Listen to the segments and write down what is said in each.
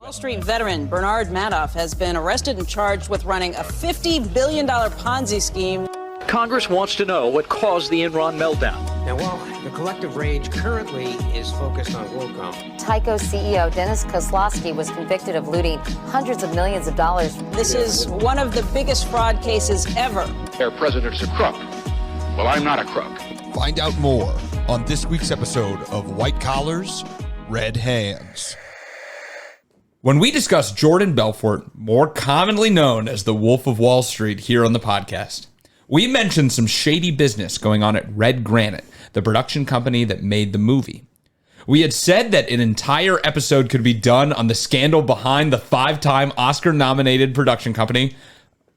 Wall Street veteran Bernard Madoff has been arrested and charged with running a $50 billion Ponzi scheme. Congress wants to know what caused the Enron meltdown. Now, while the collective rage currently is focused on WorldCom, Tyco CEO Dennis Kozlowski was convicted of looting hundreds of millions of dollars. This is one of the biggest fraud cases ever. Their president's a crook. Well, I'm not a crook. Find out more on this week's episode of White Collars, Red Hands. When we discuss Jordan Belfort, more commonly known as the Wolf of Wall Street, here on the podcast, we mentioned some shady business going on at Red Granite, the production company that made the movie. We had said that an entire episode could be done on the scandal behind the 5-time Oscar-nominated production company.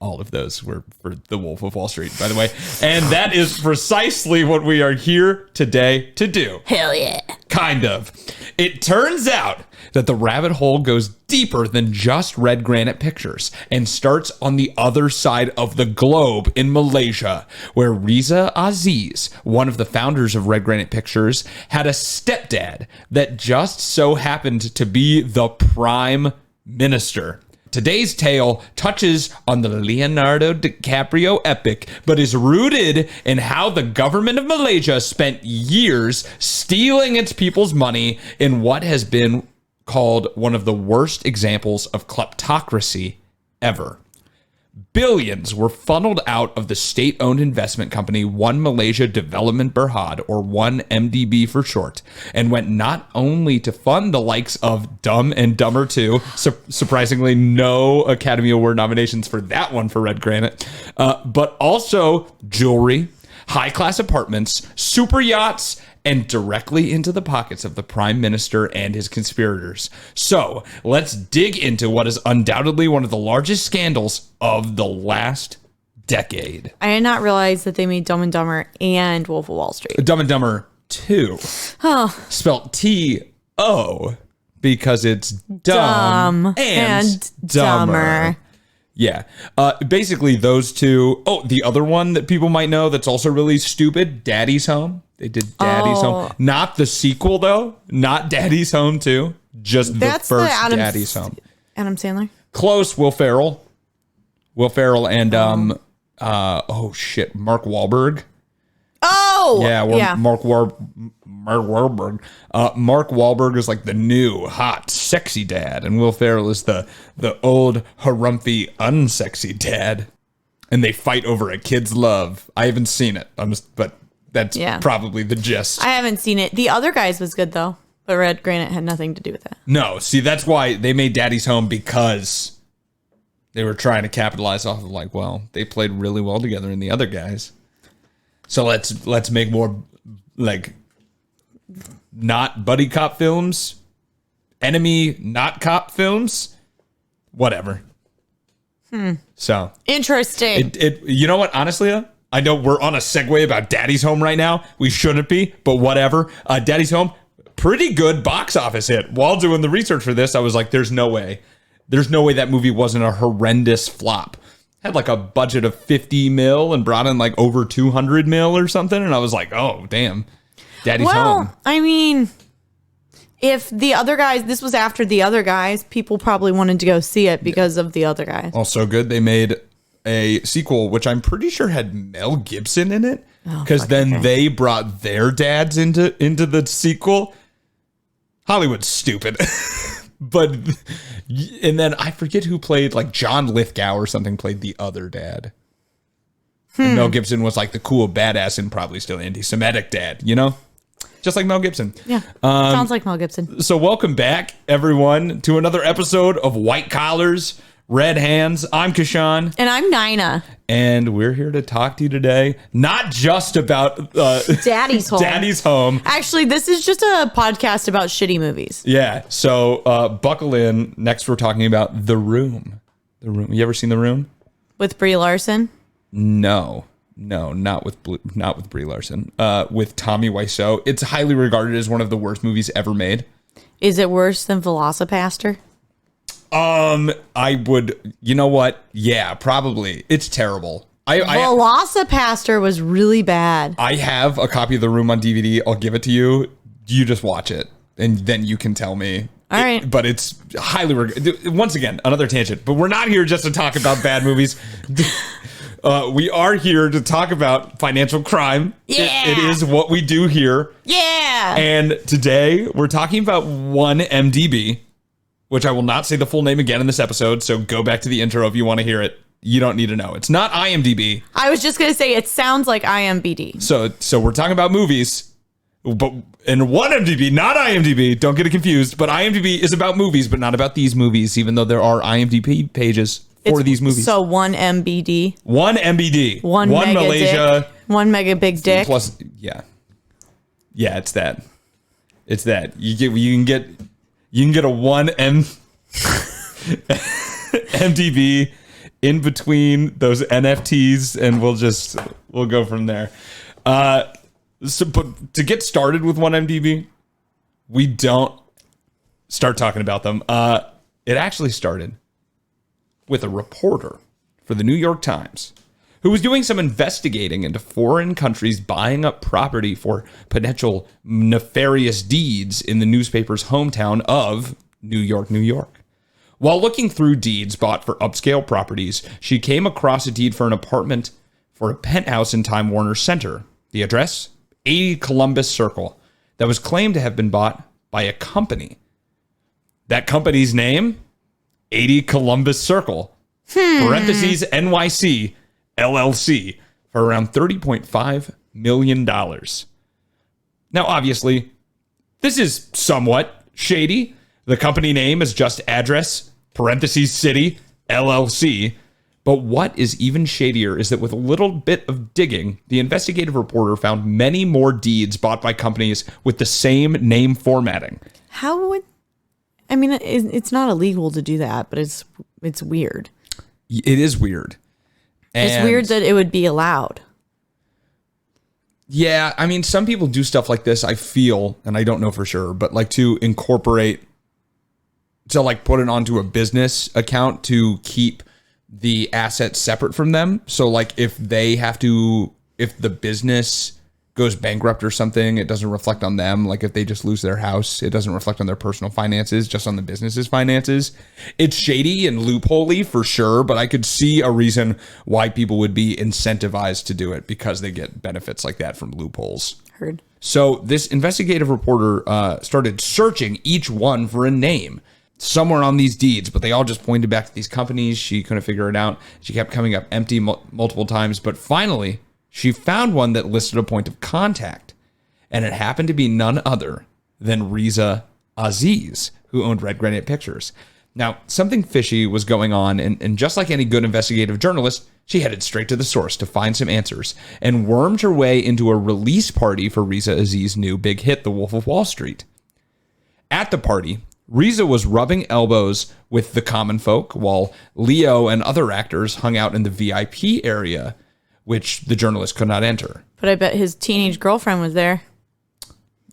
All of those were for the Wolf of Wall Street, by the way. And that is precisely what we are here today to do. Hell yeah. Kind of. It turns out that the rabbit hole goes deeper than just Red Granite Pictures and starts on the other side of the globe in Malaysia, where Riza Aziz, one of the founders of Red Granite Pictures, had a stepdad that just so happened to be the prime minister. Today's tale touches on the Leonardo DiCaprio epic, but is rooted in how the government of Malaysia spent years stealing its people's money in what has been called one of the worst examples of kleptocracy ever. Billions were funneled out of the state-owned investment company One Malaysia Development Berhad, or 1MDB for short, and went not only to fund the likes of Dumb and Dumber 2, surprisingly no Academy Award nominations for that one for Red Granite, but also jewelry, high-class apartments, super yachts, and directly into the pockets of the Prime Minister and his conspirators. So let's dig into what is undoubtedly one of the largest scandals of the last decade. I did not realize that they made Dumb and Dumber and Wolf of Wall Street. Dumb and Dumber 2. Oh. Spelled T-O because it's dumb and dumber. Yeah. Basically, those two. Oh, the other one that people might know that's also really stupid, Daddy's Home. They did Daddy's Home. Not the sequel, though. Not Daddy's Home 2. Just that's the first the Daddy's Home. Adam Sandler? Close. Will Ferrell. Will Ferrell and, Mark Wahlberg. Oh! Yeah, Mark Wahlberg. Mark Wahlberg is like the new, hot, sexy dad, and Will Ferrell is the old, harumphy, unsexy dad. And they fight over a kid's love. I haven't seen it, but that's probably the gist. I haven't seen it. The Other Guys was good, though, but Red Granite had nothing to do with it. No, see, that's why they made Daddy's Home, because they were trying to capitalize off of they played really well together in The Other Guys. So let's make more not buddy cop films, enemy not cop films, whatever. So interesting. It you know what? Honestly, I know we're on a segue about Daddy's Home right now. We shouldn't be, but whatever. Daddy's Home, pretty good box office hit. While doing the research for this, I was like, there's no way that movie wasn't a horrendous flop. Had a budget of 50 mil and brought in over 200 mil or something. And I was like, oh, damn. Daddy's Home. I mean, if The Other Guys, this was after The Other Guys, people probably wanted to go see it because of The Other Guys. Also good. They made a sequel, which I'm pretty sure had Mel Gibson in it. Because they brought their dads into the sequel. Hollywood's stupid. And then I forget who played, John Lithgow or something played the other dad. And Mel Gibson was the cool badass and probably still anti-Semitic dad, just like Mel Gibson. Yeah, sounds like Mel Gibson. So welcome back, everyone, to another episode of White Collars, Red Hands. I'm Kashan. And I'm Nina. And we're here to talk to you today, not just about Daddy's Home. Daddy's Home. Actually, this is just a podcast about shitty movies. Yeah. So buckle in. Next, we're talking about The Room. The Room. You ever seen The Room? With Brie Larson? No, not with Brie Larson. With Tommy Wiseau. It's highly regarded as one of the worst movies ever made. Is it worse than Velocipaster? I would, you know what? Yeah, probably. It's terrible. Velocipaster was really bad. I have a copy of The Room on DVD. I'll give it to you. You just watch it, and then you can tell me All right. But it's highly once again, another tangent. But we're not here just to talk about bad movies. We are here to talk about financial crime. Yeah. It is what we do here. Yeah. And today we're talking about 1MDB, which I will not say the full name again in this episode. So go back to the intro if you want to hear it. You don't need to know. It's not IMDb. I was just going to say it sounds like IMBD. So we're talking about movies, but in 1MDB, not IMDb. Don't get it confused. But IMDb is about movies, but not about these movies, even though there are IMDb pages for these movies. So 1MBD. 1MBD. One One mega Malaysia. Dick. One mega big dick. Plus, yeah. Yeah, it's that. It's that. You can get a 1MDB in between those NFTs, and we'll go from there. But to get started with 1MDB, we don't start talking about them. It actually started with a reporter for the New York Times who was doing some investigating into foreign countries buying up property for potential nefarious deeds in the newspaper's hometown of New York, New York. While looking through deeds bought for upscale properties, she came across a deed for an apartment for a penthouse in Time Warner Center. The address? 80 Columbus Circle, that was claimed to have been bought by a company. That company's name? 80 Columbus Circle, parentheses NYC LLC, for around $30.5 million. Now, obviously, this is somewhat shady. The company name is just address, parentheses city, LLC. But what is even shadier is that with a little bit of digging, the investigative reporter found many more deeds bought by companies with the same name formatting. How would... I mean, it's not illegal to do that, but it's weird. It is weird. It's weird that it would be allowed. Yeah, I mean, some people do stuff like this, I feel, and I don't know for sure, but like to incorporate, to like put it onto a business account to keep the assets separate from them. So like if the business goes bankrupt or something, it doesn't reflect on them. Like if they just lose their house, it doesn't reflect on their personal finances, just on the business's finances. It's shady and loopholey for sure, but I could see a reason why people would be incentivized to do it because they get benefits like that from loopholes. Heard. So this investigative reporter started searching each one for a name somewhere on these deeds, but they all just pointed back to these companies. She couldn't figure it out. She kept coming up empty multiple times, but finally she found one that listed a point of contact, and it happened to be none other than Riza Aziz, who owned Red Granite Pictures. Now, something fishy was going on, and just like any good investigative journalist, she headed straight to the source to find some answers and wormed her way into a release party for Riza Aziz's new big hit, The Wolf of Wall Street. At the party, Riza was rubbing elbows with the common folk, while Leo and other actors hung out in the VIP area, which the journalist could not enter. But I bet his teenage girlfriend was there.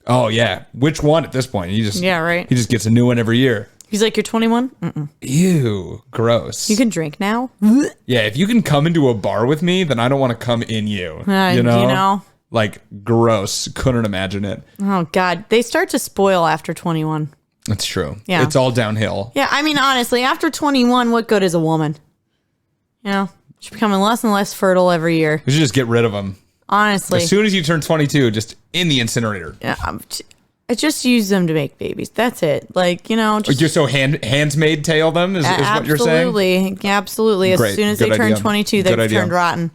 Oh, yeah. Which one at this point? Yeah, right. He just gets a new one every year. He's like, you're 21? Mm-mm. Ew, gross. You can drink now? Yeah, if you can come into a bar with me, then I don't want to come in you. You know? Like, gross. Couldn't imagine it. Oh, God. They start to spoil after 21. That's true. Yeah. It's all downhill. Yeah, I mean, honestly, after 21, what good is a woman? You know? She's becoming less and less fertile every year. We should just get rid of them. Honestly. As soon as you turn 22, just in the incinerator. Yeah, I just use them to make babies. That's it. Like, you know. Just so handsmaid tail them is what you're saying? Absolutely. Absolutely. As soon as they turn 22, they've turned rotten.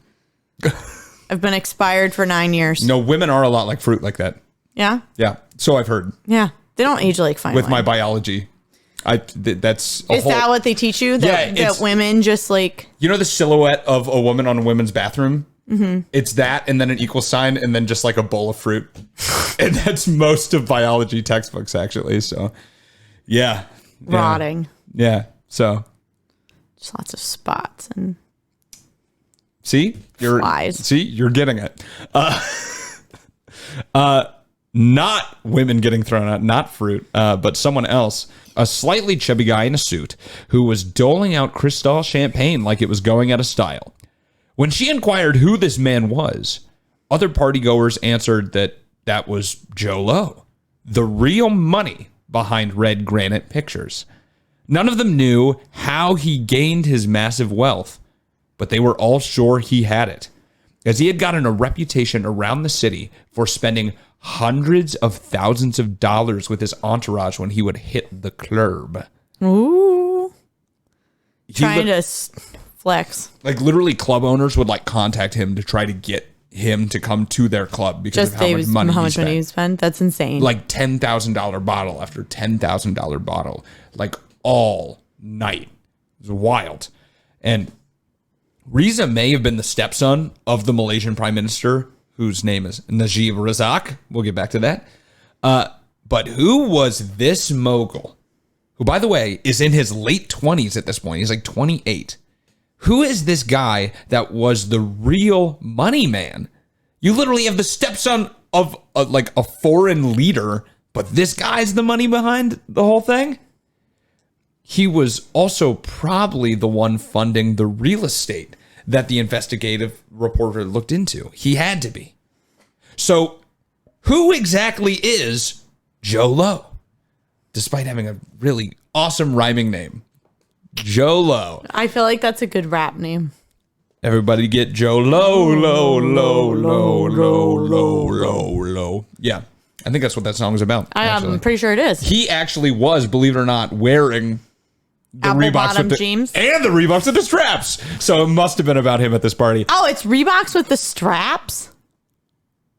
I've been expired for 9 years. No, women are a lot like fruit like that. Yeah? Yeah. So I've heard. Yeah. They don't age like fine with wine. my biology. That's a Is that what they teach you? That women just like... You know the silhouette of a woman on a women's bathroom? Mm-hmm. It's that and then an equal sign and then just like a bowl of fruit. And that's most of biology textbooks, actually. So, yeah. Rotting. Yeah. So. Just lots of spots and... See? Flies. See? You're getting it. Not women getting thrown out, not fruit, but someone else. A slightly chubby guy in a suit who was doling out Cristal champagne like it was going out of style. When she inquired who this man was, other partygoers answered that was Joe Lowe, the real money behind Red Granite Pictures. None of them knew how he gained his massive wealth, but they were all sure he had it, as he had gotten a reputation around the city for spending hundreds of thousands of dollars with his entourage when he would hit the club. Ooh. Trying to flex. Like, literally, club owners would, like, contact him to try to get him to come to their club because of how much money he spent. That's insane. Like, $10,000 bottle after $10,000 bottle. Like, all night. It was wild. And Riza may have been the stepson of the Malaysian prime minister, whose name is Najib Razak. We'll get back to that. But who was this mogul, who, by the way, is in his late 20s at this point? He's like 28. Who is this guy that was the real money man? You literally have the stepson of a foreign leader, but this guy's the money behind the whole thing? He was also probably the one funding the real estate that the investigative reporter looked into. He had to be. So who exactly is Joe Low? Despite having a really awesome rhyming name. Joe Low. I feel like that's a good rap name. Everybody get Joe Low, low, low, low, low, low, low, low. Yeah, I think that's what that song is about. I'm pretty sure it is. He actually was, believe it or not, wearing the Reeboks with the jeans and the Reeboks with the straps. So it must have been about him at this party. Oh, it's Reeboks with the straps?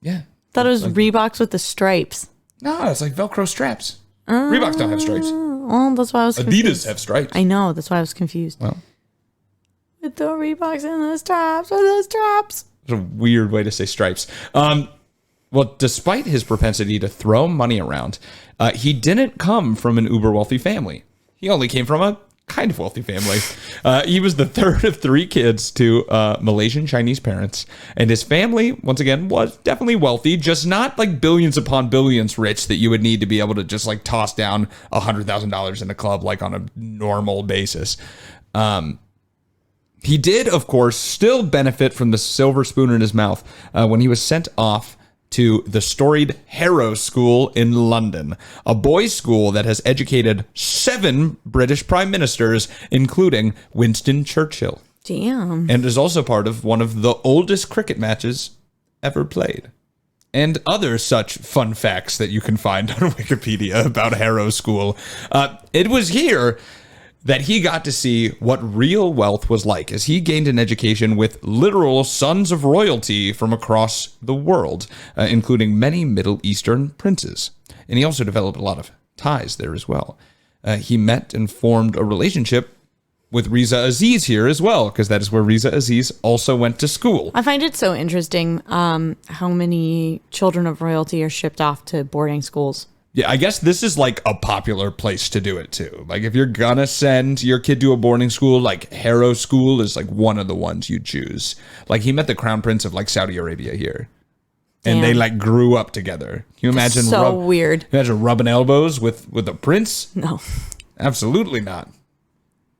Yeah. Thought it was Reeboks with the stripes. No, it's like Velcro straps. Reeboks don't have stripes. Oh, that's why I was confused. Adidas have stripes. I know. That's why I was confused. Well, with the Reeboks and the straps. With the straps. it's a weird way to say stripes. Well, despite his propensity to throw money around, he didn't come from an uber wealthy family. He only came from a kind of wealthy family. He was the third of three kids to Malaysian Chinese parents. And his family, once again, was definitely wealthy, just not like billions upon billions rich that you would need to be able to just like toss down $100,000 in a club like on a normal basis. He did, of course, still benefit from the silver spoon in his mouth when he was sent off to the storied Harrow School in London, a boys' school that has educated 7 British prime ministers, including Winston Churchill. Damn. And is also part of one of the oldest cricket matches ever played. And other such fun facts that you can find on Wikipedia about Harrow School. It was here that he got to see what real wealth was like, as he gained an education with literal sons of royalty from across the world, including many Middle Eastern princes. And he also developed a lot of ties there as well. He met and formed a relationship with Riza Aziz here as well, because that is where Riza Aziz also went to school. I find it so interesting how many children of royalty are shipped off to boarding schools. Yeah, I guess this is like a popular place to do it too. Like if you're gonna send your kid to a boarding school, like Harrow School is like one of the ones you choose. Like he met the crown prince of like Saudi Arabia here. And Damn. they like grew up together. Can you imagine? So weird. Imagine rubbing elbows with a prince? No. Absolutely not.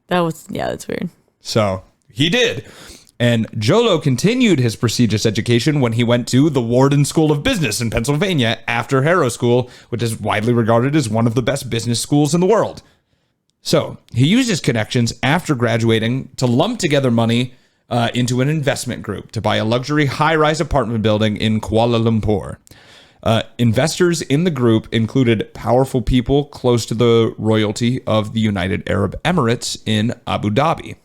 That's weird. So he did. And Jolo continued his prestigious education when he went to the Wharton School of Business in Pennsylvania after Harrow School, which is widely regarded as one of the best business schools in the world. So he used his connections after graduating to lump together money into an investment group to buy a luxury high-rise apartment building in Kuala Lumpur. Investors in the group included powerful people close to the royalty of the United Arab Emirates in Abu Dhabi.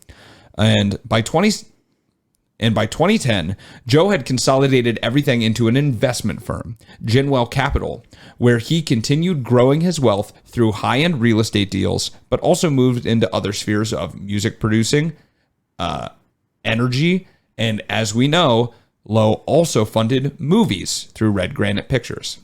And by 2010, Joe had consolidated everything into an investment firm, Ginwell Capital, where he continued growing his wealth through high-end real estate deals, but also moved into other spheres of music producing, energy, and as we know, Lowe also funded movies through Red Granite Pictures.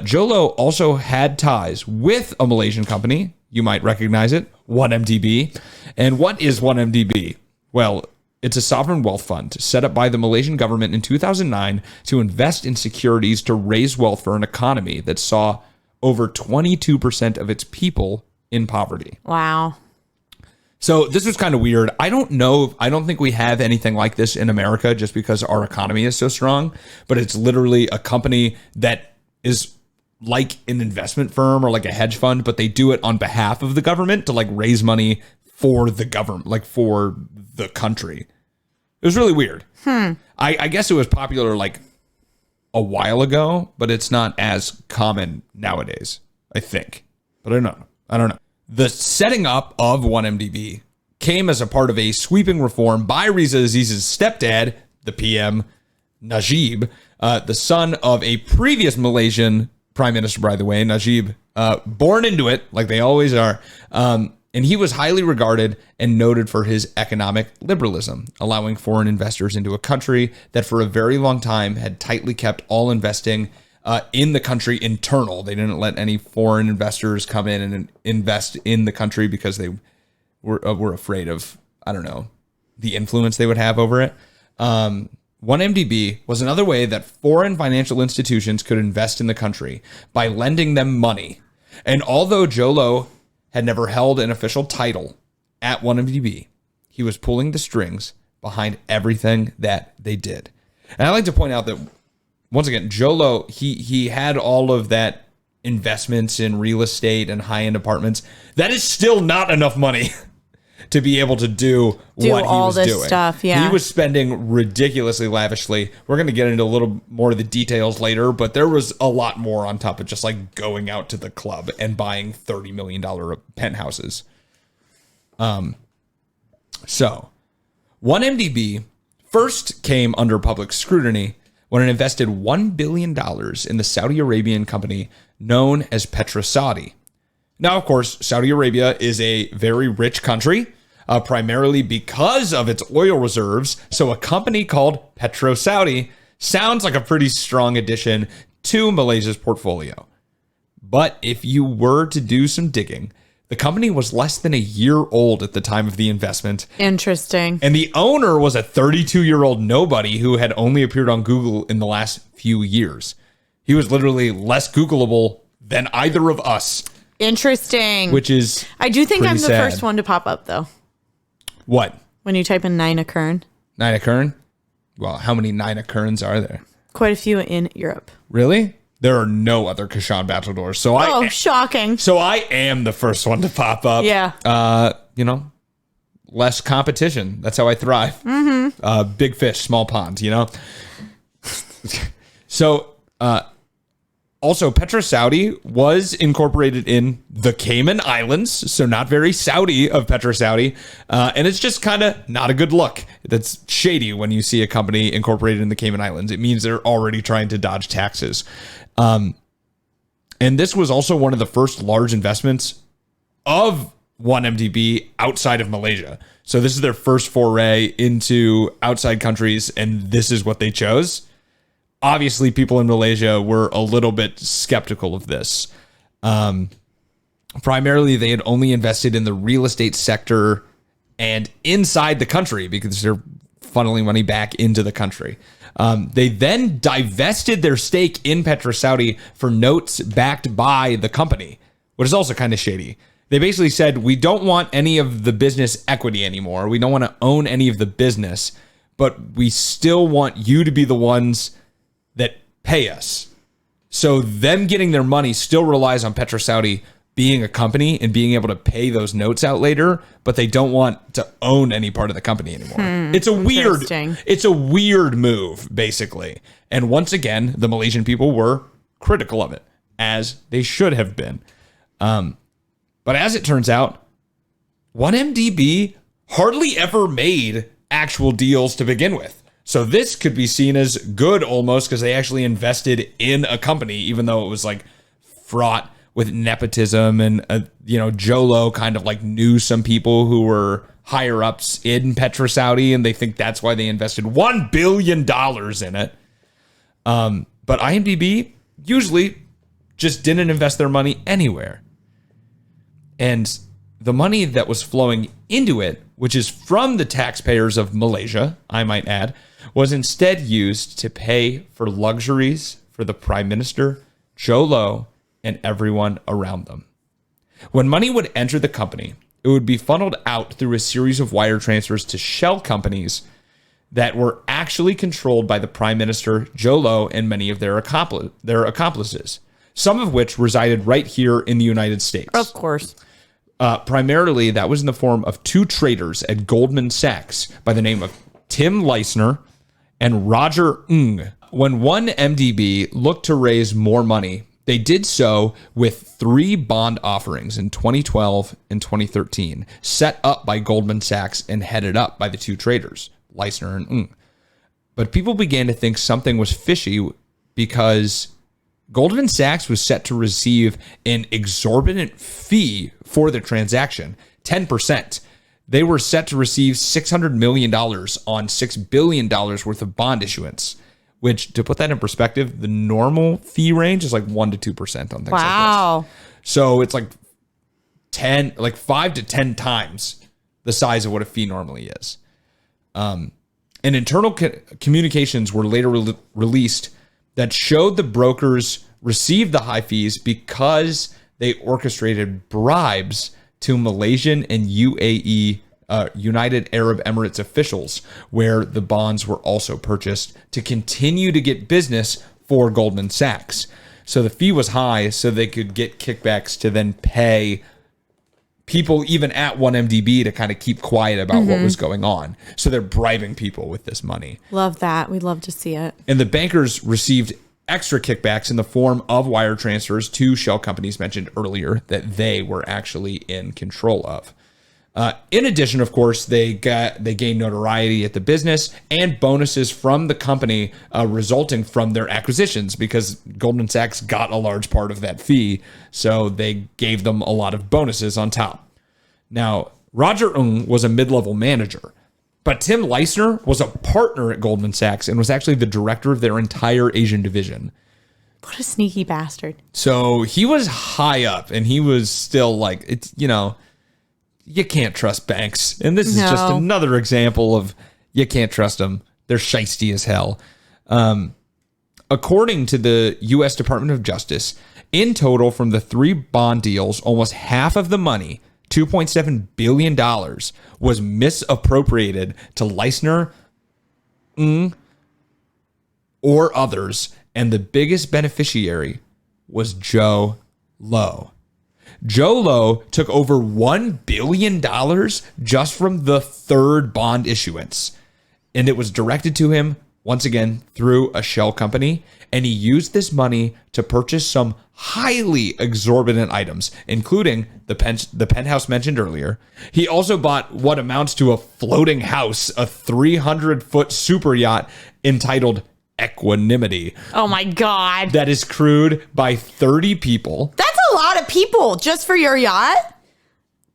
Jolo also had ties with a Malaysian company. You might recognize it, 1MDB. And what is 1MDB? Well, it's a sovereign wealth fund set up by the Malaysian government in 2009 to invest in securities to raise wealth for an economy that saw over 22% of its people in poverty. Wow. So this was kind of weird. I don't think we have anything like this in America just because our economy is so strong, but it's literally a company that is like an investment firm or like a hedge fund, but they do it on behalf of the government to like raise money for the government, like for the country. It was really weird. I guess it was popular like a while ago, but it's not as common nowadays, I think. But I don't know. The setting up of 1MDB came as a part of a sweeping reform by Reza Aziz's stepdad, the PM, Najib, the son of a previous Malaysian prime minister, by the way, Najib, born into it, like they always are. And he was highly regarded and noted for his economic liberalism, allowing foreign investors into a country that for a very long time had tightly kept all investing in the country internal. They didn't let any foreign investors come in and invest in the country because they were afraid of, I don't know, the influence they would have over it. 1MDB was another way that foreign financial institutions could invest in the country by lending them money. And although Jolo had never held an official title at 1MDB, he was pulling the strings behind everything that they did. And I like to point out that, once again, Jolo, he had all of that investments in real estate and high-end apartments. That is still not enough money to be able to do what he all was this doing. stuff, yeah. He was spending ridiculously lavishly. We're going to get into a little more of the details later, but there was a lot more on top of just like going out to the club and buying $30 million penthouses. So 1MDB first came under public scrutiny when it invested $1 billion in the Saudi Arabian company known as PetroSaudi. Now, of course, Saudi Arabia is a very rich country, primarily because of its oil reserves. So a company called PetroSaudi sounds like a pretty strong addition to Malaysia's portfolio. But if you were to do some digging, the company was less than a year old at the time of the investment. Interesting. And the owner was a 32-year-old nobody who had only appeared on Google in the last few years. He was literally less Googleable than either of us. Interesting. Which is I do think I'm the sad. first one to pop up, though. What? When you type in Nina Kern. Nina Kern? Well, how many Nina Kerns are there? Quite a few in Europe. Really? There are no other Kashan Battledores. So Shocking. So I am the first one to pop up. Yeah. Less competition. That's how I thrive. Mm-hmm. Big fish, small pond, So, also, PetroSaudi was incorporated in the Cayman Islands, so not very Saudi of PetroSaudi, and it's just kind of not a good look. That's shady when you see a company incorporated in the Cayman Islands. It means they're already trying to dodge taxes. And this was also one of the first large investments of 1MDB outside of Malaysia. So this is their first foray into outside countries, and this is what they chose. Obviously, people in Malaysia were a little bit skeptical of this. Primarily, they had only invested in the real estate sector and inside the country because they're funneling money back into the country. They then divested their stake in PetroSaudi for notes backed by the company, which is also kind of shady. They basically said, we don't want any of the business equity anymore. We don't want to own any of the business, but we still want you to be the ones that pay us. So them getting their money still relies on PetroSaudi being a company and being able to pay those notes out later, but they don't want to own any part of the company anymore. It's a weird move, basically. And once again, the Malaysian people were critical of it, as they should have been. But as it turns out, 1MDB hardly ever made actual deals to begin with. So this could be seen as good almost because they actually invested in a company, even though it was like fraught with nepotism and, Jolo kind of like knew some people who were higher ups in PetroSaudi and they think that's why they invested $1 billion in it. But IMDb usually just didn't invest their money anywhere. And the money that was flowing into it, which is from the taxpayers of Malaysia, I might add, was instead used to pay for luxuries for the Prime Minister, Jolo, and everyone around them. When money would enter the company, it would be funneled out through a series of wire transfers to shell companies that were actually controlled by the Prime Minister, Jolo, and many of their accomplices. some of which resided right here in the United States. Of course. Primarily, that was in the form of two traders at Goldman Sachs by the name of Tim Leissner and Roger Ng. When 1MDB looked to raise more money, they did so with 3 bond offerings in 2012 and 2013, set up by Goldman Sachs and headed up by the two traders, Leissner and Ng. But people began to think something was fishy because Goldman Sachs was set to receive an exorbitant fee for the transaction, 10%. They were set to receive $600 million on $6 billion worth of bond issuance, which, to put that in perspective, the normal fee range is like 1% to 2% on things like this. So it's like 5 to 10 times the size of what a fee normally is. And internal communications were later released that showed the brokers received the high fees because they orchestrated bribes to Malaysian and UAE, United Arab Emirates officials, where the bonds were also purchased to continue to get business for Goldman Sachs. So the fee was high so they could get kickbacks to then pay people even at 1MDB to kind of keep quiet about what was going on. So they're bribing people with this money. Love that. We'd love to see it. And the bankers received extra kickbacks in the form of wire transfers to shell companies mentioned earlier that they were actually in control of. In addition, of course, they gained notoriety at the business and bonuses from the company resulting from their acquisitions, because Goldman Sachs got a large part of that fee, so they gave them a lot of bonuses on top. Now, Roger Ng was a mid-level manager, but Tim Leissner was a partner at Goldman Sachs and was actually the director of their entire Asian division. What a sneaky bastard. So he was high up, and he was still like, it's, you know, you can't trust banks. And this is just another example of you can't trust them. They're shiesty as hell. According to the U.S. Department of Justice, in total from the 3 bond deals, almost half of the money, $2.7 billion, was misappropriated to Leissner, Ng, or others. And the biggest beneficiary was Joe Low. Joe Low took over $1 billion just from the 3rd bond issuance. And it was directed to him, once again, through a shell company. And he used this money to purchase some highly exorbitant items, including the penthouse mentioned earlier. He also bought what amounts to a floating house, a 300-foot super yacht entitled Equanimity. Oh my God. That is crewed by 30 people. That's a lot of people just for your yacht.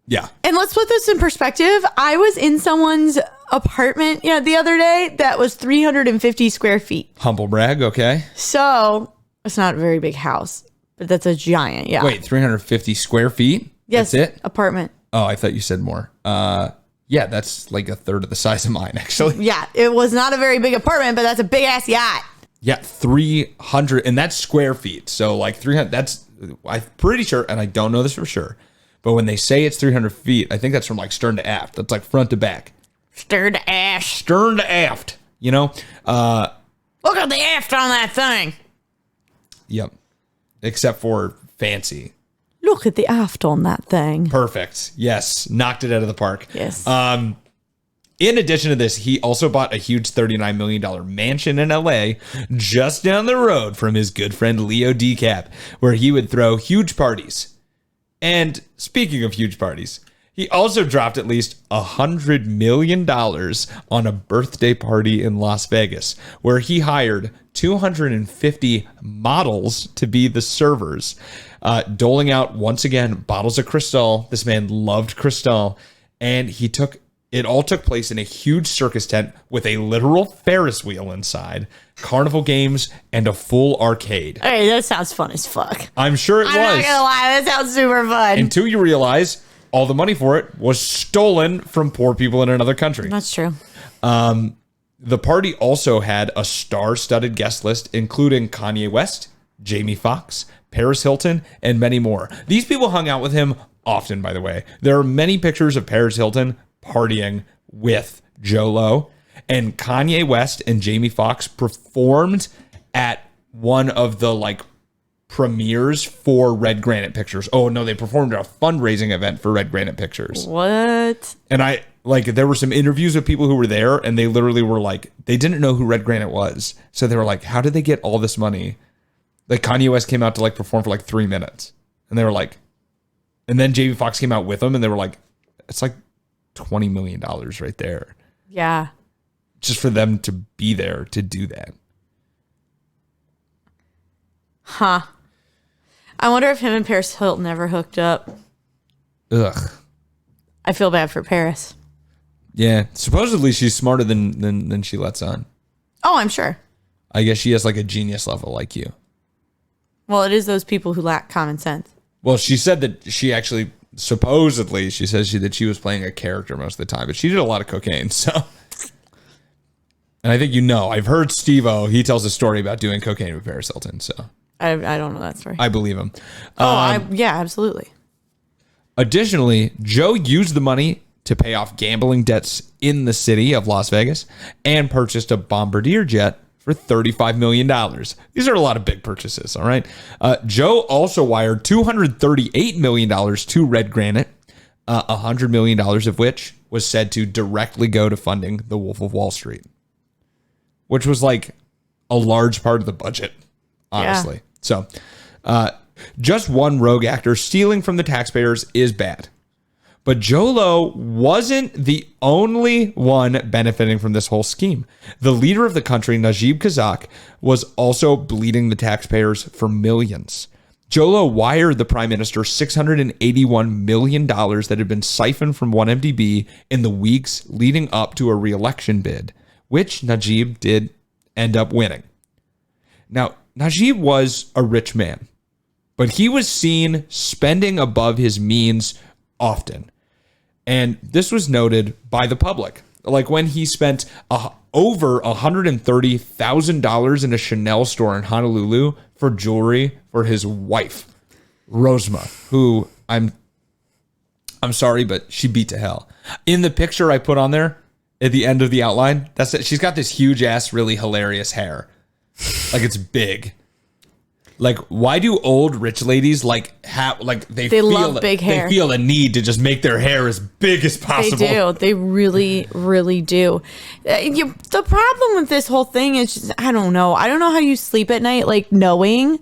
Yeah. And let's put this in perspective. I was in someone's apartment the other day that was 350 square feet. Humble brag, okay. So it's not a very big house, but that's a giant, yeah. Wait, 350 square feet? Yes. That's it? Apartment. Oh, I thought you said more. Yeah, that's like a third of the size of mine, actually. Yeah, it was not a very big apartment, but that's a big ass yacht. Yeah, 300, and that's square feet. So like 300, that's, I'm pretty sure, and I don't know this for sure, but when they say it's 300 feet, I think that's from like stern to aft. That's like front to back. Stern to aft. Stern to aft, you know? Look at the aft on that thing. Yep. Except for fancy. Look at the aft on that thing. Perfect. Yes. Knocked it out of the park. Yes. In addition to this, he also bought a huge $39 million mansion in LA just down the road from his good friend Leo DiCap, where he would throw huge parties. And speaking of huge parties, he also dropped at least $100 million on a birthday party in Las Vegas, where he hired 250 models to be the servers, doling out, once again, bottles of Cristal. This man loved Cristal. And it all took place in a huge circus tent with a literal Ferris wheel inside, carnival games, and a full arcade. Hey, that sounds fun as fuck. I'm sure it was. I'm not gonna lie, that sounds super fun. Until you realize all the money for it was stolen from poor people in another country. That's true. The party also had a star-studded guest list, including Kanye West, Jamie Foxx, Paris Hilton, and many more. These people hung out with him often, by the way. There are many pictures of Paris Hilton partying with Joe Low, and Kanye West and Jamie Foxx performed at one of the like premieres for Red Granite Pictures. Oh no, they performed at a fundraising event for Red Granite Pictures. What? And there were some interviews with people who were there, and they literally were like, they didn't know who Red Granite was. So they were like, how did they get all this money? Like Kanye West came out to like perform for like 3 minutes. And they were like, and then Jamie Foxx came out with them, and they were like, it's like $20 million right there. Yeah. Just for them to be there to do that. Huh. I wonder if him and Paris Hilton ever hooked up. Ugh. I feel bad for Paris. Yeah. Supposedly she's smarter than she lets on. Oh, I'm sure. I guess she has like a genius level like you. Well, it is those people who lack common sense. Well, she said that she actually, supposedly, she says that she was playing a character most of the time, but she did a lot of cocaine, so. And I think I've heard Steve-O, he tells a story about doing cocaine with Paris Hilton, so. I don't know that story. I believe him. Yeah, absolutely. Additionally, Joe used the money to pay off gambling debts in the city of Las Vegas and purchased a Bombardier jet for $35 million. These are a lot of big purchases, all right? Joe also wired $238 million to Red Granite, $100 million of which was said to directly go to funding The Wolf of Wall Street, which was like a large part of the budget, honestly. Yeah. So just one rogue actor stealing from the taxpayers is bad. But Jolo wasn't the only one benefiting from this whole scheme. The leader of the country, Najib Kazak, was also bleeding the taxpayers for millions. Jolo wired the prime minister $681 million that had been siphoned from 1MDB in the weeks leading up to a re-election bid, which Najib did end up winning. Now, Najib was a rich man, but he was seen spending above his means often. And this was noted by the public. Like when he spent over $130,000 in a Chanel store in Honolulu for jewelry for his wife, Rosma, who I'm sorry, but she beat to hell. In the picture I put on there at the end of the outline, that's it. She's got this huge ass, really hilarious hair. Like it's big. Like, why do old rich ladies they love big hair? They feel a need to just make their hair as big as possible. They do. They really, really do. The problem with this whole thing is just, I don't know. I don't know how you sleep at night, like knowing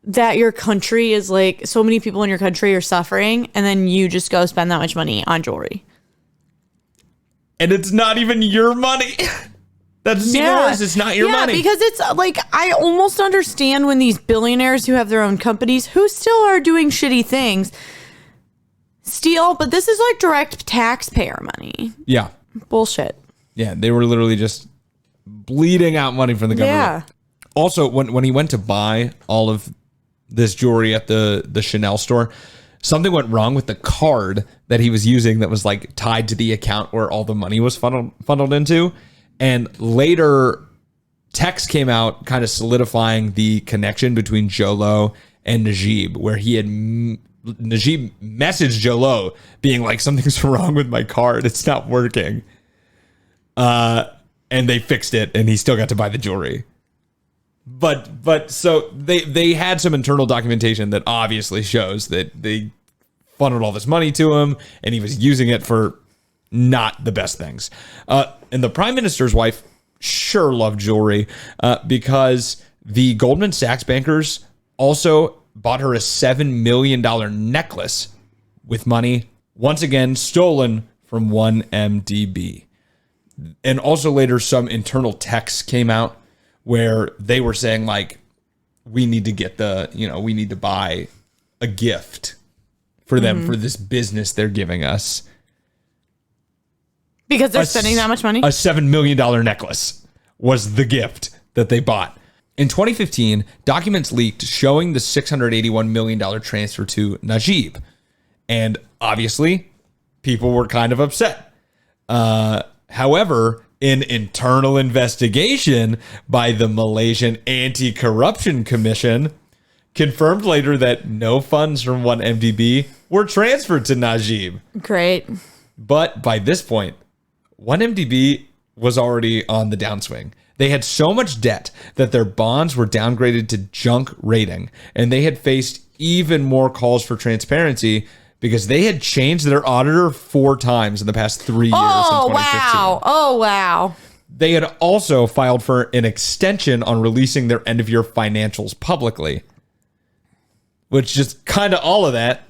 that your country is like so many people in your country are suffering, and then you just go spend that much money on jewelry. And it's not even your money. That's yours. It's not your money. Yeah, because it's like, I almost understand when these billionaires who have their own companies, who still are doing shitty things, steal, but this is like direct taxpayer money. Yeah. Bullshit. Yeah, they were literally just bleeding out money from the government. Yeah. Also, when he went to buy all of this jewelry at the Chanel store, something went wrong with the card that he was using that was like tied to the account where all the money was funneled into. And later, text came out kind of solidifying the connection between Jolo and Najib, where Najib messaged Jolo being like, something's wrong with my card. It's not working. And they fixed it, and he still got to buy the jewelry. But so they had some internal documentation that obviously shows that they funneled all this money to him, and he was using it for not the best things. And the prime minister's wife sure loved jewelry because the Goldman Sachs bankers also bought her a $7 million necklace with money, once again, stolen from 1MDB. And also later, some internal texts came out where they were saying, like, we need to buy a gift for them for this business they're giving us. Because they're spending that much money? A $7 million necklace was the gift that they bought. In 2015, documents leaked showing the $681 million transfer to Najib. And obviously, people were kind of upset. However, an internal investigation by the Malaysian Anti-Corruption Commission confirmed later that no funds from 1MDB were transferred to Najib. Great. But by this point, 1MDB was already on the downswing. They had so much debt that their bonds were downgraded to junk rating, and they had faced even more calls for transparency because they had changed their auditor 4 times in the past 3 years. Oh, in 2015. wow. Oh, wow. They had also filed for an extension on releasing their end-of-year financials publicly, which just kind of all of that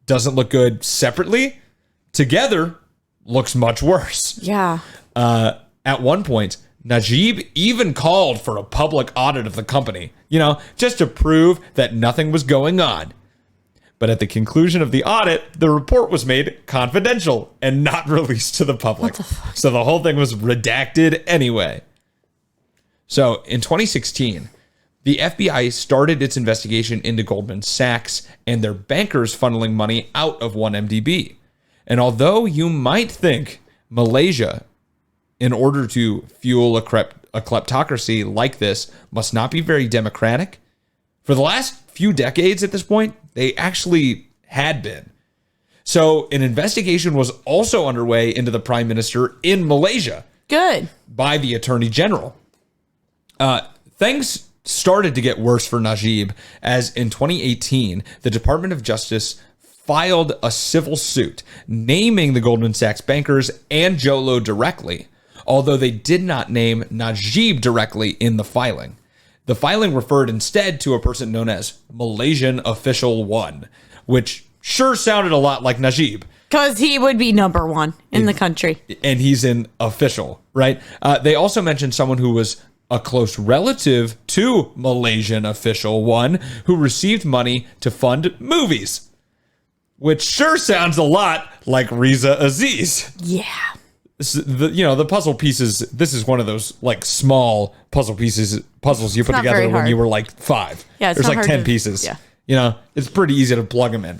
doesn't look good separately. Together, looks much worse. Yeah. At one point, Najib even called for a public audit of the company, just to prove that nothing was going on. But at the conclusion of the audit, the report was made confidential and not released to the public. So the whole thing was redacted anyway. So in 2016, the FBI started its investigation into Goldman Sachs and their bankers funneling money out of 1MDB. And although you might think Malaysia, in order to fuel a kleptocracy like this, must not be very democratic, for the last few decades at this point, they actually had been. So an investigation was also underway into the prime minister in Malaysia. Good. By the attorney general. Things started to get worse for Najib as in 2018, the Department of Justice filed a civil suit naming the Goldman Sachs bankers and Jolo directly, although they did not name Najib directly in the filing. The filing referred instead to a person known as Malaysian Official 1, which sure sounded a lot like Najib. Because he would be number 1 in the country. And he's an official, right? They also mentioned someone who was a close relative to Malaysian Official 1 who received money to fund movies, which sure sounds a lot like Riza Aziz. Yeah. The puzzle pieces, this is one of those like small puzzles you put together when you were like 5. Yeah, there's like 10 pieces. Yeah. It's pretty easy to plug them in.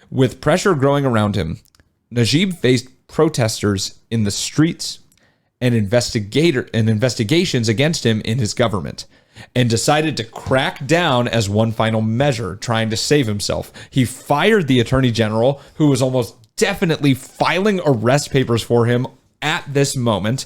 With pressure growing around him, Najib faced protesters in the streets and investigations against him in his government, and decided to crack down as one final measure, trying to save himself. He fired the attorney general, who was almost definitely filing arrest papers for him at this moment,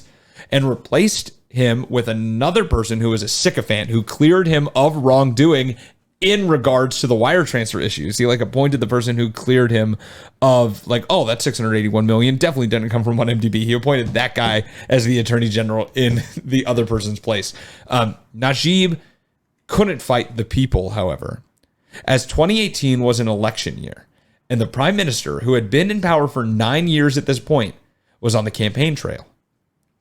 and replaced him with another person who was a sycophant who cleared him of wrongdoing in regards to the wire transfer issues. He appointed the person who cleared him of that $681 million definitely didn't come from 1MDB. He appointed that guy as the attorney general in the other person's place. Najib couldn't fight the people, however, as 2018 was an election year. And the prime minister, who had been in power for 9 years at this point, was on the campaign trail.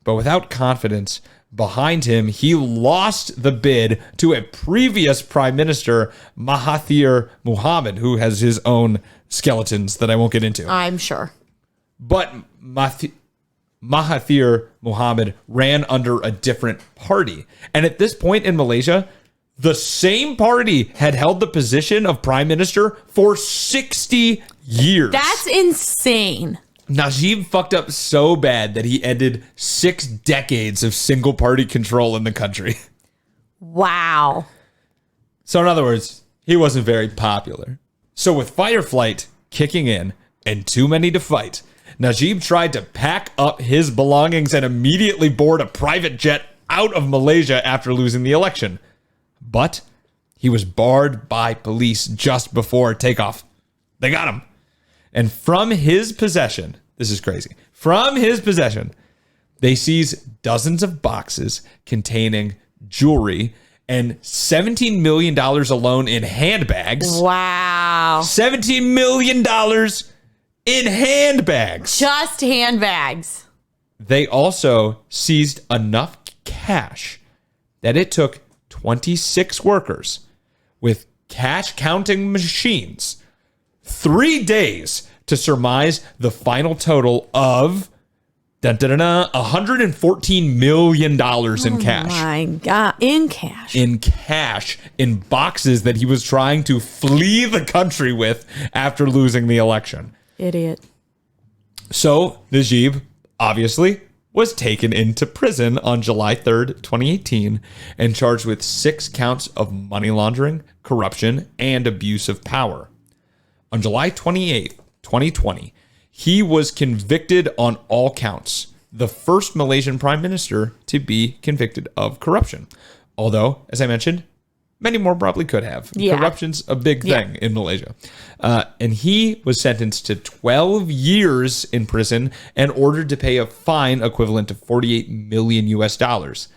But without confidence behind him, he lost the bid to a previous prime minister, Mahathir Mohamad, who has his own skeletons that I won't get into. I'm sure. But Mahathir Mohamad ran under a different party. And at this point in Malaysia, the same party had held the position of prime minister for 60 years. That's insane. Najib fucked up so bad that he ended 6 decades of single party control in the country. Wow. So in other words, he wasn't very popular. So with fight or flight kicking in and too many to fight, Najib tried to pack up his belongings and immediately board a private jet out of Malaysia after losing the election. But he was barred by police just before takeoff. They got him. And from his possession, this is crazy, from his possession, they seize dozens of boxes containing jewelry and $17 million alone in handbags. Wow. $17 million in handbags. Just handbags. They also seized enough cash that it took 26 workers with cash counting machines 3 days to surmise the final total of $114 million in cash. Oh my God. In cash. In cash, in boxes that he was trying to flee the country with after losing the election. Idiot. So Najib, obviously, was taken into prison on July 3rd, 2018, and charged with 6 counts of money laundering, corruption, and abuse of power. On July 28th, 2020, he was convicted on all counts, the first Malaysian prime minister to be convicted of corruption. Although, as I mentioned, many more probably could have. Yeah. Corruption's a big thing in Malaysia. And he was sentenced to 12 years in prison and ordered to pay a fine equivalent to 48 million US dollars.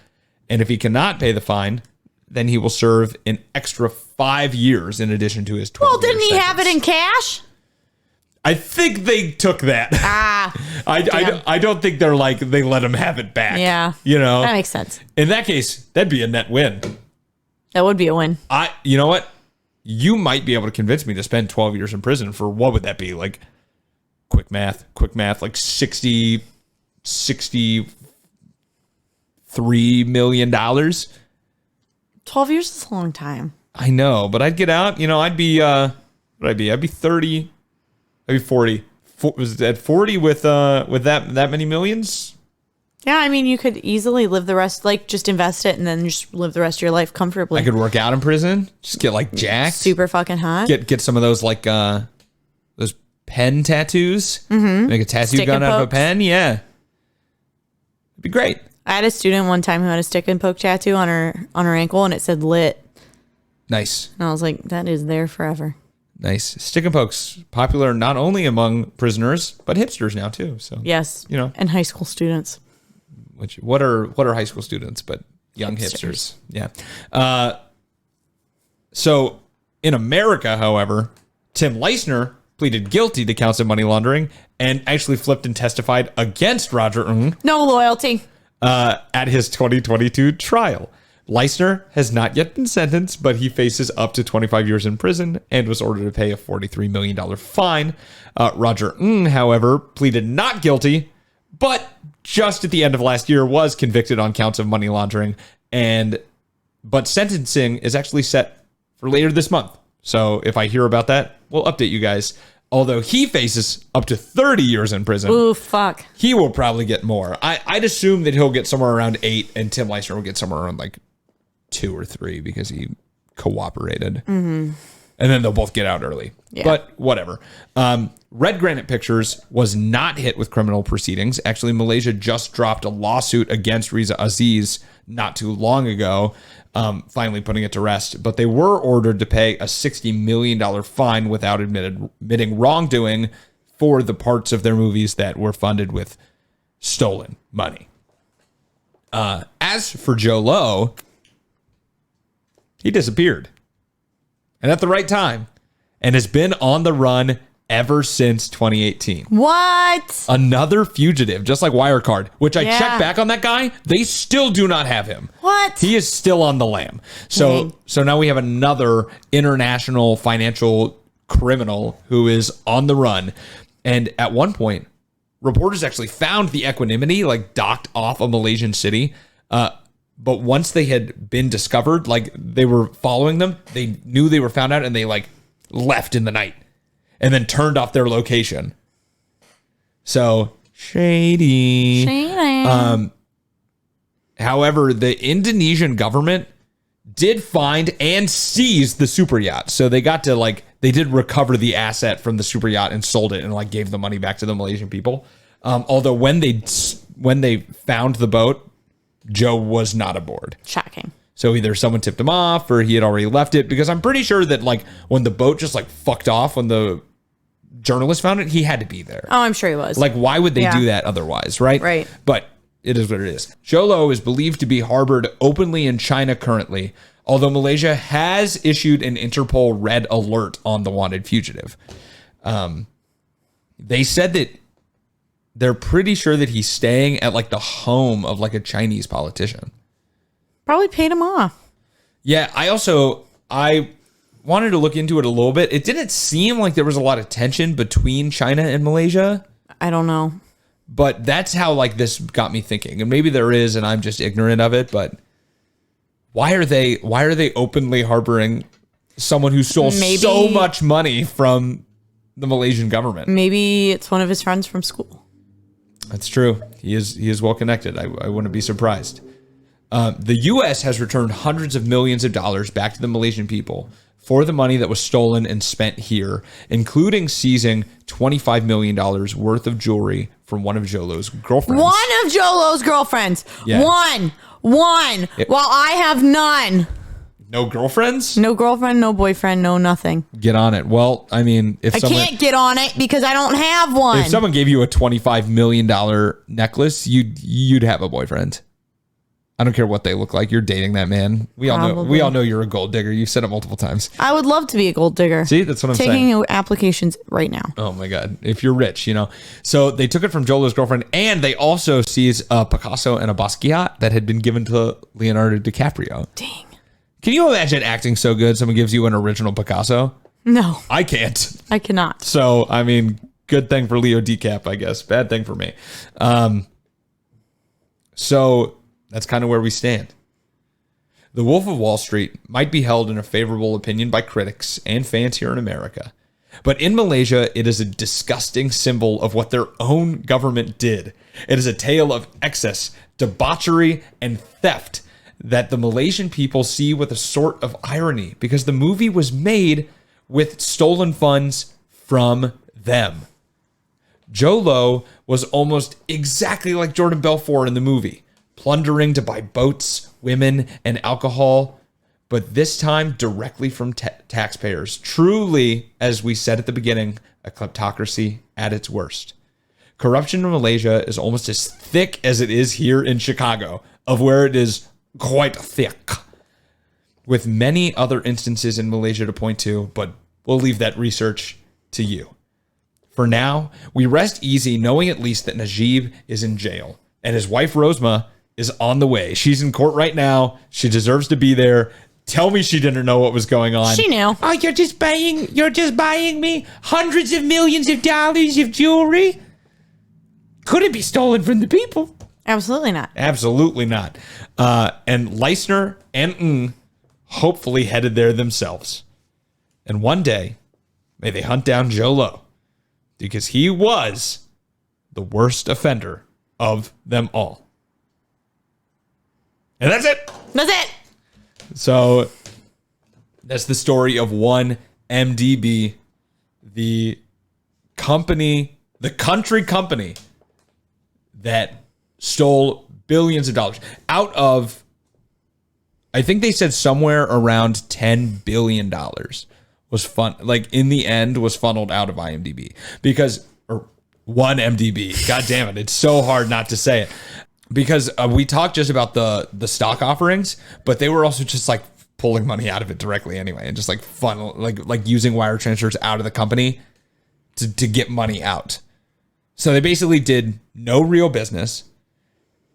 And if he cannot pay the fine, then he will serve an extra 5 years in addition to his 12 Well, didn't he have it in cash? I think they took that. Damn. I don't think they're like, they let him have it back. Yeah. You know? That makes sense. In that case, that'd be a net win. That would be a win. You know what? You might be able to convince me to spend 12 years in prison for, what would that be? Like, quick math, like $63 million. 12 years is a long time. I know, but I'd get out. You know, I'd be, I'd be 30. I'd be 40. Was at 40 with that many millions? Yeah, I mean, you could easily live the rest, like just invest it and then just live the rest of your life comfortably. I could work out in prison. Just get like jacked. Super fucking hot. Get some of those like those pen tattoos. Mm-hmm. Make a tattoo Stick gun and out of a pokes. pen. Yeah, it'd be great. I had a student one time who had a stick and poke tattoo on her ankle and it said lit. Nice. And I was like, that is there forever. Nice. Stick and pokes, popular not only among prisoners but hipsters now too. So Yes. you know, and high school students. what are high school students but young hipsters? Yeah. So in America, however, Tim Leisner pleaded guilty to counts of money laundering and actually flipped and testified against Roger Ng No loyalty. at his 2022 trial. Leisner has not yet been sentenced, but he faces up to 25 years in prison and was ordered to pay a $43 million fine. Roger Ng, however, pleaded not guilty, but just at the end of last year was convicted on counts of money laundering, but sentencing is actually set for later this month. So if I hear about that, we'll update you guys. Although he faces up to 30 years in prison. Ooh, fuck. He will probably get more. I'd assume that he'll get somewhere around 8, and Tim Leisner will get somewhere around like 2 or 3 because he cooperated. Mm-hmm. And then they'll both get out early. Yeah. But whatever. Red Granite Pictures was not hit with criminal proceedings. Actually, Malaysia just dropped a lawsuit against Riza Aziz not too long ago, finally putting it to rest. But they were ordered to pay a $60 million fine without admitting wrongdoing for the parts of their movies that were funded with stolen money. As for Joe Low, he disappeared. And at the right time. And has been on the run ever since 2018. What? Another fugitive, just like Wirecard, which I Yeah. checked back on that guy. They still do not have him. What? He is still on the lam. So now we have another international financial criminal who is on the run. And at one point, reporters actually found the Equanimity like docked off a Malaysian city. But once they had been discovered, like they were following them, they knew they were found out and they like left in the night and then turned off their location. So shady. However, the Indonesian government did find and seize the super yacht. So they got to they did recover the asset from the super yacht and sold it and like gave the money back to the Malaysian people. Although when they found the boat, Joe was not aboard. Shocking. So either someone tipped him off or he had already left it, because I'm pretty sure that like when the boat just like fucked off when the journalist found it, he had to be there. Oh, I'm sure he was. Like, why would they do that otherwise, right? Right. But it is what it is. Joe Low is believed to be harbored openly in China currently, although Malaysia has issued an Interpol red alert on the wanted fugitive. They said that they're pretty sure that he's staying at like the home of like a Chinese politician. Probably paid him off. Yeah, I wanted to look into it a little bit. It didn't seem like there was a lot of tension between China and Malaysia. I don't know. But that's how like this got me thinking. And maybe there is and I'm just ignorant of it, but why are they openly harboring someone who stole so much money from the Malaysian government? Maybe it's one of his friends from school. That's true. He is well connected. I wouldn't be surprised. The U.S. has returned hundreds of millions of dollars back to the Malaysian people for the money that was stolen and spent here, including seizing $25 million worth of jewelry from one of Jolo's girlfriends. One of Jolo's girlfriends. Yeah. One. While I have none. No girlfriends? No girlfriend, no boyfriend, no nothing. Get on it. Well, I mean, if I can't get on it because I don't have one. If someone gave you a $25 million necklace, you'd have a boyfriend. I don't care what they look like. You're dating that man. We all know you're a gold digger. You've said it multiple times. I would love to be a gold digger. See, that's what I'm saying. Taking applications right now. Oh my God. If you're rich, So they took it from Jolo's girlfriend, and they also seized a Picasso and a Basquiat that had been given to Leonardo DiCaprio. Dang. Can you imagine acting so good someone gives you an original Picasso? No. I can't. I cannot. So, I mean, good thing for Leo DiCap, I guess. Bad thing for me. So that's kind of where we stand. The Wolf of Wall Street might be held in a favorable opinion by critics and fans here in America. But in Malaysia, it is a disgusting symbol of what their own government did. It is a tale of excess, debauchery, and theft that the Malaysian people see with a sort of irony because the movie was made with stolen funds from them. Jolo was almost exactly like Jordan Belfort in the movie, plundering to buy boats, women, and alcohol, but this time directly from taxpayers. Truly, as we said at the beginning, a kleptocracy at its worst. Corruption in Malaysia is almost as thick as it is here in Chicago, of where it is quite thick, with many other instances in Malaysia to point to, but we'll leave that research to you. For now, we rest easy knowing at least that Najib is in jail, and his wife Rosma is on the way. She's in court right now. She deserves to be there. Tell me she didn't know what was going on. She knew. Oh, you're just buying me hundreds of millions of dollars of jewelry? Could it be stolen from the people? Absolutely not. Absolutely not. And Leisner and Ng hopefully headed there themselves. And one day, may they hunt down Jolo, because he was the worst offender of them all. And that's it. That's it. So that's the story of 1MDB, the country company that stole billions of dollars out of, I think they said somewhere around $10 billion in the end was funneled out of IMDb because, or 1MDB. God damn it. It's so hard not to say it because we talked just about the stock offerings, but they were also just like pulling money out of it directly anyway. And just like funnel, like using wire transfers out of the company to get money out. So they basically did no real business.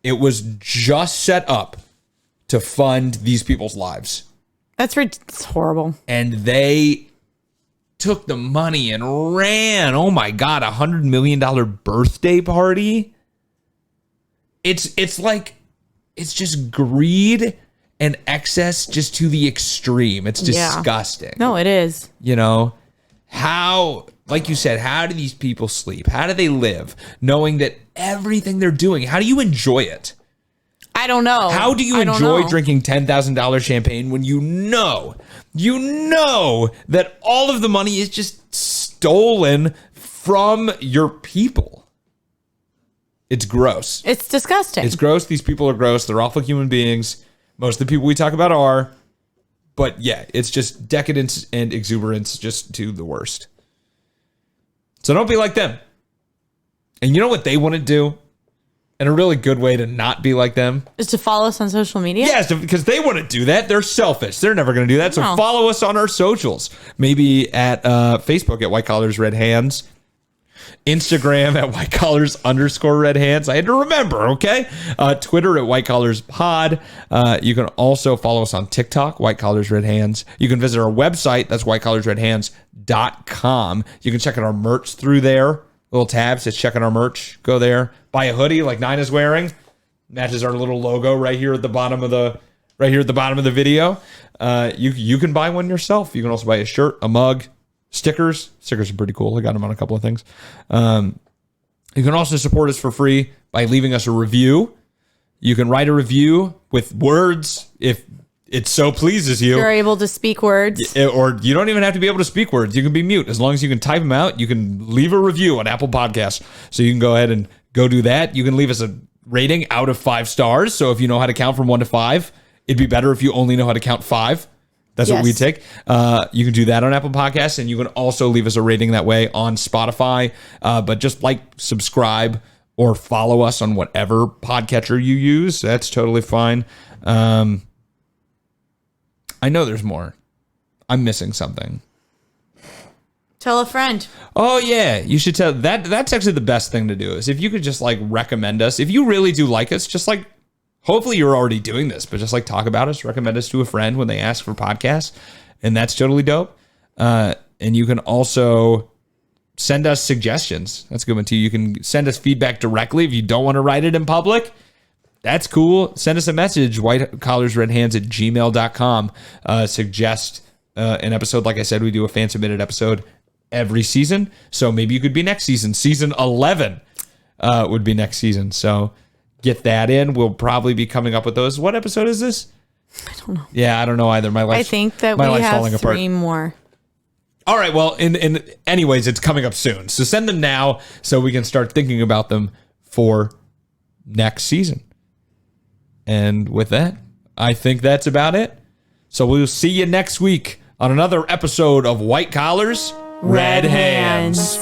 It was just set up to fund these people's lives. It's horrible. And they took the money and ran. Oh my God, $100 million birthday party. It's just greed and excess just to the extreme. It's disgusting. No, it is. How, like you said, how do these people sleep? How do they live knowing that everything they're doing, how do you enjoy it? I don't know. How do you enjoy drinking $10,000 champagne when you know that all of the money is just stolen from your people? It's gross. It's disgusting. It's gross. These people are gross. They're awful human beings. Most of the people we talk about are. But yeah, it's just decadence and exuberance just to the worst. So don't be like them. And you know what they wouldn't do? And a really good way to not be like them is to follow us on social media. Yes, because they wouldn't do that. They're selfish. They're never going to do that. So follow us on our socials. Maybe at Facebook at White Collars Red Hands. Instagram at whitecollars_red hands. I had to remember, okay? Twitter at White Collars Pod. You can also follow us on TikTok, White Collars Red Hands. You can visit our website. That's whitecollarsredhands.com. You can check out our merch through there. Little tab says check out our merch. Go there. Buy a hoodie like Nina's wearing. Matches our little logo right here at the bottom of the video. You can buy one yourself. You can also buy a shirt, a mug, stickers. Stickers are pretty cool. I got them on a couple of things. You can also support us for free by leaving us a review. You can write a review with words if it so pleases you. You're able to speak words. Or you don't even have to be able to speak words. You can be mute. As long as you can type them out, you can leave a review on Apple Podcasts. So you can go ahead and go do that. You can leave us a rating out of 5 stars. So if you know how to count from 1 to 5, it'd be better if you only know how to count 5. That's what we take. You can do that on Apple Podcasts, and you can also leave us a rating that way on Spotify. But just like, subscribe, or follow us on whatever podcatcher you use. That's totally fine. I know there's more. I'm missing something. Tell a friend. Oh yeah, you should tell that. That's actually the best thing to do, is if you could just like recommend us. If you really do like us, just like, hopefully you're already doing this, but just like talk about us, recommend us to a friend when they ask for podcasts, and that's totally dope. And you can also send us suggestions. That's a good one too. You can send us feedback directly if you don't want to write it in public. That's cool. Send us a message, whitecollarsredhands@gmail.com. Suggest an episode. Like I said, we do a fan-submitted episode every season. So maybe you could be next season. Season 11 would be next season. So get that in. We'll probably be coming up with those. What episode is this? I don't know. Yeah, I don't know either. I think that we have 3 more. All right. Well, anyways, it's coming up soon. So send them now so we can start thinking about them for next season. And with that, I think that's about it. So we'll see you next week on another episode of White Collars, Red Hands.